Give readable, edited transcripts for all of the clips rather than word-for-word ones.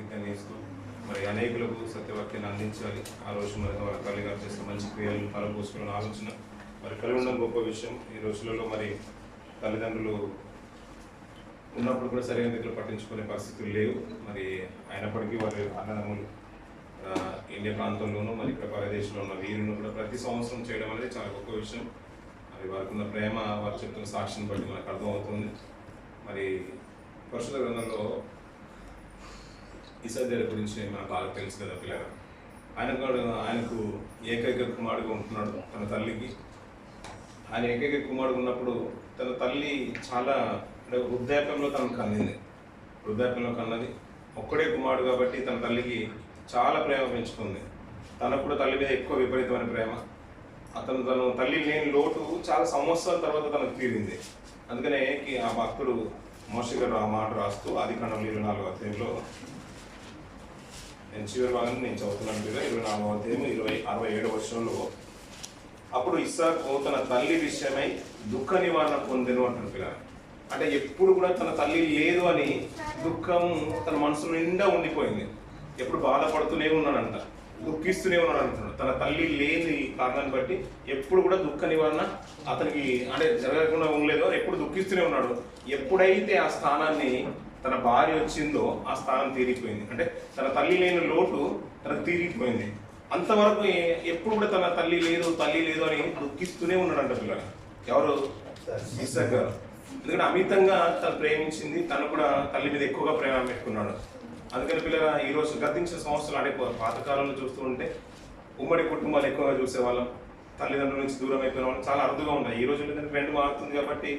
ప్రతిజ్ఞ చేస్తూ మరి అనేకులకు సత్యవాక్యాన్ని అందించాలి. ఆ రోజు మరి వాళ్ళ తల్లిగారు చేస్తే మంచి క్రియలను ఫలపోసుకోవాలని ఆలోచన మరి కలిగి ఉండడం గొప్ప విషయం. ఈ రోజులలో మరి తల్లిదండ్రులు ఉన్నప్పుడు కూడా సరైన రీతిలో పట్టించుకునే పరిస్థితులు లేవు. మరి అయినప్పటికీ వారి అన్నదమ్ములు ఇండియా ప్రాంతంలోనూ మరి ఇక్కడ పరదేశంలో ఉన్న వీరులను కూడా ప్రతి సంవత్సరం చేయడం అనేది చాలా గొప్ప విషయం. మరి వారికి ఉన్న ప్రేమ, వారు చెప్తున్న సాక్షిని బట్టి మనకు అర్థమవుతుంది. మరి పరిశుద్ధ గ్రంథంలో ఇస్రాయేలు గురించి మనకు బాగా తెలుసు కదా పిల్లలు. ఆయనకు ఏకైక కుమారుడుగా ఉంటున్నాడు తన తల్లికి. ఆయన ఏకైక కుమారుడు ఉన్నప్పుడు తన తల్లి చాలా వృద్ధాప్యంలో తనకు కన్నది. ఒక్కడే కుమారుడు కాబట్టి తన తల్లికి చాలా ప్రేమ పెంచుకుంది. తనకు కూడా తల్లి మీద ఎక్కువ విపరీతమైన ప్రేమ. తను తల్లి లేని లోటు చాలా సంవత్సరాల తర్వాత తనకు తీరింది. అందుకనే ఆ భక్తుడు మోషే గారు ఆ మాట రాస్తూ ఆదికాండంలో 24వ అధ్యాయంలో, నేను చివరి భాగాన్ని నేను చదువుతున్నాను కదా, 24వ అధ్యాయం 67వ వచనంలో, అప్పుడు ఇస్సాకు తన తల్లి విషయమై దుఃఖ నివారణ పొందెను అంటాడు పిల్లలు. అంటే ఎప్పుడు కూడా తన తల్లి లేదు అని దుఃఖం తన మనసు నిండా ఉండిపోయింది. ఎప్పుడు బాధపడుతూనే ఉన్నాడంట, దుఃఖిస్తూనే ఉన్నాడు అంటున్నాడు. తన తల్లి లేని కారణాన్ని బట్టి ఎప్పుడు కూడా దుఃఖ నివారణ అతనికి అంటే జరగకుండా ఉండలేదో, ఎప్పుడు దుఃఖిస్తూనే ఉన్నాడు. ఎప్పుడైతే ఆ స్థానాన్ని తన భార్య వచ్చిందో ఆ స్థానం తీరిపోయింది. అంటే తన తల్లి లేని లోటు తనకు తీరిపోయింది. అంతవరకు ఎప్పుడు కూడా తన తల్లి లేదు అని దుఃఖిస్తూనే ఉన్నాడంట పిల్లలు. ఎవరు? ఇస్సాకు గారు. ఎందుకంటే అమితంగా తను ప్రేమించింది, తను కూడా తల్లి మీద ఎక్కువగా ప్రేమ పెట్టుకున్నాడు. అందుకని పిల్లల ఈరోజు గతించిన సంవత్సరాలు ఆడిపోయారు. పాతకాలంలో చూస్తూ ఉంటే ఉమ్మడి కుటుంబాలు ఎక్కువగా చూసేవాళ్ళం. తల్లిదండ్రుల నుంచి దూరం అయిపోయిన వాళ్ళు చాలా అరుదుగా ఉన్నాయి. ఈ రోజుల్లో ట్రెండ్ మారుతుంది కాబట్టి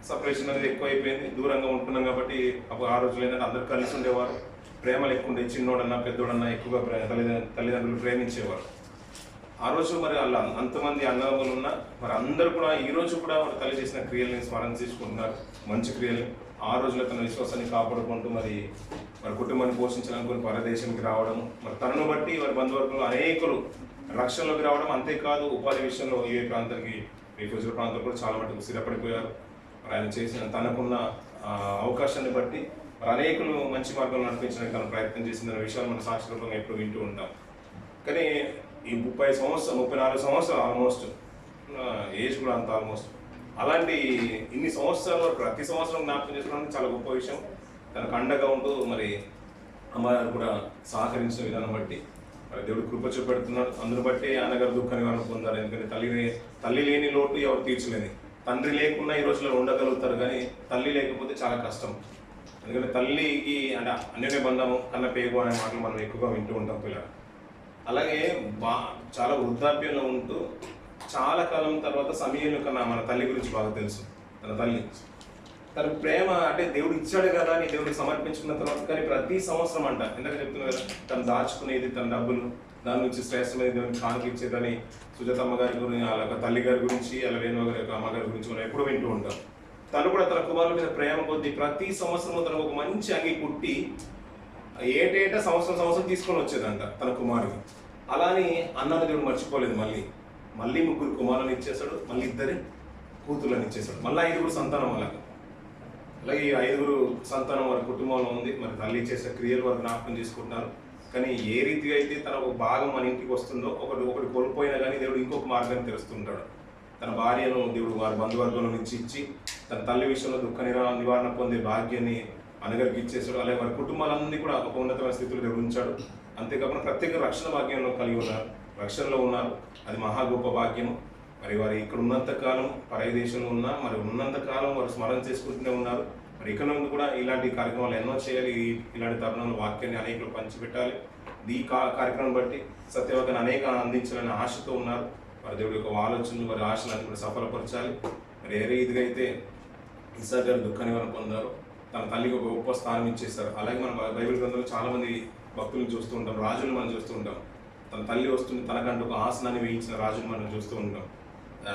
సపరేషన్ అనేది ఎక్కువ అయిపోయింది. దూరంగా ఉంటున్నాం కాబట్టి అప్పుడు ఆ రోజులు ఏంటంటే అందరూ కలిసి ఉండేవారు. ప్రేమలు ఎక్కువ ఉండే, చిన్నోడన్నా పెద్దోడన్నా ఎక్కువగా తల్లిదండ్రులు ప్రేమించేవారు. ఆ రోజు మరి వాళ్ళ అంతమంది అన్నదమ్ములు ఉన్నా మరి అందరూ కూడా ఈ రోజు కూడా వారి తల్లి చేసిన క్రియల్ని స్మరణ చేసుకుంటున్నారు, మంచి క్రియలు. ఆ రోజులో తన విశ్వాసాన్ని కాపాడుకుంటూ మరి కుటుంబాన్ని పోషించాలనుకుని పరదేశానికి రావడం, మరి తనను బట్టి వారి బంధువర్గంలో అనేకులు రక్షణలోకి రావడం. అంతేకాదు ఉపాధి విషయంలో ఏ ప్రాంతానికి రిఫ్యూజీ ప్రాంతాలు కూడా చాలా మటుకు స్థిరపడిపోయారు. మరి ఆయన చేసిన తనకున్న అవకాశాన్ని బట్టి మరి అనేకులు మంచి మార్గంలో నడిపించడానికి తను ప్రయత్నం చేసిన విషయాలు మన సాక్షి రూపంగా ఎప్పుడు వింటూ ఉంటాం. కానీ ఈ 34 సంవత్సరాలు ఆల్మోస్ట్, ఏజ్ కూడా అంత ఆల్మోస్ట్, అలాంటి ఇన్ని సంవత్సరాలు ప్రతి సంవత్సరం జ్ఞాపకం చేసుకోవడానికి చాలా గొప్ప విషయం. తనకు అండగా ఉంటూ మరి అమ్మగారు కూడా సహకరించిన విధానం బట్టి మరి దేవుడు కృప చూపెడుతున్నాడు. అందును బట్టి అన్నగారు దుఃఖ నివారణ పొందారు. ఎందుకంటే తల్లి లేని లోటు ఎవరు తీర్చలేదు. తండ్రి లేకున్నా ఈ రోజుల్లో ఉండగలుగుతారు, కానీ తల్లి లేకపోతే చాలా కష్టం. ఎందుకంటే తల్లికి అంటే అన్యోన్య బంధము కన్న పేగు అనే మాటలు మనం ఎక్కువగా వింటూ ఉంటాం పిల్లలు. అలాగే చాలా వృద్ధాప్యంలో ఉంటూ చాలా కాలం తర్వాత సమయంలో కన్నా మన తల్లి గురించి బాగా తెలుసు. తన ప్రేమ అంటే దేవుడు ఇచ్చాడు కదా అని దేవుడికి సమర్పించుకున్న తర్వాత కానీ ప్రతి సంవత్సరం అంట ఇందాక చెప్తున్నా కదా, తను దాచుకునేది తన డబ్బులు, దాని నుంచి శ్రేష్టమైన దేవుడికి కానుక ఇచ్చేదని సుజాత అమ్మగారి గురించి, అలాగ తల్లి గారి గురించి, అలా వేణు గారి యొక్క అమ్మగారి గురించి మనం ఎప్పుడు వింటూ ఉంటాం. తను కూడా తన కుమారుల మీద ప్రేమ కొద్దీ ప్రతి సంవత్సరం తనకు ఒక మంచి అంగి కుట్టి ఏటేటా సంవత్సరం తీసుకొని వచ్చేదంట తన కుమారుడికి. అలాని అన్నది దేవుడు మర్చిపోలేదు. మళ్ళీ 3 కుమారులను ఇచ్చేసాడు, మళ్ళీ 2 కూతుర్లను ఇచ్చేసాడు, మళ్ళీ 5 సంతానం. అలాగే ఈ 5 సంతానం వారి కుటుంబంలో ఉంది. మరి తల్లి చేసే క్రియలు వారు జ్ఞాపకం చేసుకుంటున్నారు. కానీ ఏ రీతిగా అయితే తన ఒక భాగం మన ఇంటికి వస్తుందో, ఒకటి కోల్పోయినా కానీ దేవుడు ఇంకొక మార్గాన్ని తెరుస్తుంటాడు. తన భార్యను దేవుడు వారి బంధువర్గంలో నుంచి ఇచ్చి తన తల్లి విషయంలో దుఃఖ నివారణ పొందే భాగ్యాన్ని అనగరికి ఇచ్చేసాడు. అలాగే వారి కుటుంబాలన్నీ కూడా ఒక ఉన్నతమైన స్థితిలో దేవుడు ఉంచాడు. అంతేకాకుండా ప్రత్యేక రక్షణ భాగ్యంలో కలిగి ఉన్నారు, రక్షణలో ఉన్నారు. అది మహా గొప్ప భాగ్యము. మరి వారు ఇక్కడ ఉన్నంతకాలం పరాయి దేశంలో ఉన్నా మరి ఉన్నంతకాలం వారు స్మరణ చేసుకుంటూనే ఉన్నారు. మరి ఇక్కడ నుండి కూడా ఇలాంటి కార్యక్రమాలు ఎన్నో చేయాలి. ఇలాంటి తరుణంలో వాక్యాన్ని అనేకలు పంచిపెట్టాలి. ఈ కార్యక్రమం బట్టి సత్యవాక్యాన్ని అనేక అందించాలని ఆశతో ఉన్నారు. వారి దేవుడి యొక్క ఆలోచనలు, వారి ఆశలన్నీ కూడా సఫలపరచాలి. మరి ఏ రీతిగా అయితే ఇస్సాకు గారు దుఃఖ నివారణ పొందారో తన తల్లికి ఒక గొప్ప స్థానం ఇచ్చేస్తారు. అలాగే మన బైబిల్ గ్రంథంలో చాలామంది భక్తులను చూస్తూ ఉంటాం, రాజులు మనం చూస్తూ ఉంటాం. తన తల్లి వస్తుంది, తనకంటూ ఒక ఆసనాన్ని వేయించిన రాజులు మనం చూస్తూ ఉంటాం.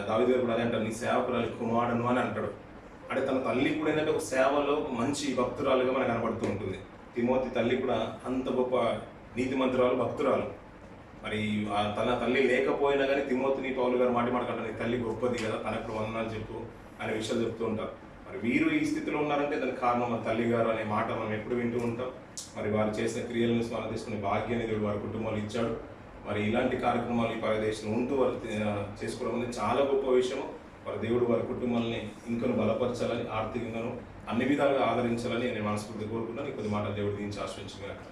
దావీదు గారు కూడా అదే అంటారు, నీ సేవకురాలి కుమారుడును అని అంటాడు. అంటే తన తల్లి కూడా ఏంటంటే ఒక సేవలో మంచి భక్తురాలుగా మనకు కనబడుతూ ఉంటుంది. తిమోతి తల్లి కూడా అంత గొప్ప నీతిమంతురాలు, భక్తురాలు. మరి తన తల్లి లేకపోయినా కానీ తిమోతిని పౌలు గారు మాట్లాడుకుంటారు, నీ తల్లి గొప్పది కదా, తనకు వందనాలు చెప్పు అనే విషయాలు చెప్తూ ఉంటారు. మరి వీరు ఈ స్థితిలో ఉన్నారంటే దానికి కారణం మన తల్లి గారు అనే మాట మనం ఎప్పుడు వింటూ ఉంటాం. మరి వారు చేసిన క్రియలను స్మరణ తీసుకునే భాగ్యాన్ని దేవుడు వారి కుటుంబాలు ఇచ్చాడు. మరి ఇలాంటి కార్యక్రమాలు ఈ పరదేశంలో ఉంటూ వారు చేసుకోవడం అనేది చాలా గొప్ప విషయం. వారి దేవుడు వారి కుటుంబాలని ఇంకను బలపరచాలని, ఆర్థికంగాను అన్ని విధాలుగా ఆదరించాలని నేను మనస్ఫూర్తి కోరుకున్నాను. కొద్ది మాట దేవుడు దీనికి ఆశ్రయించగలరు.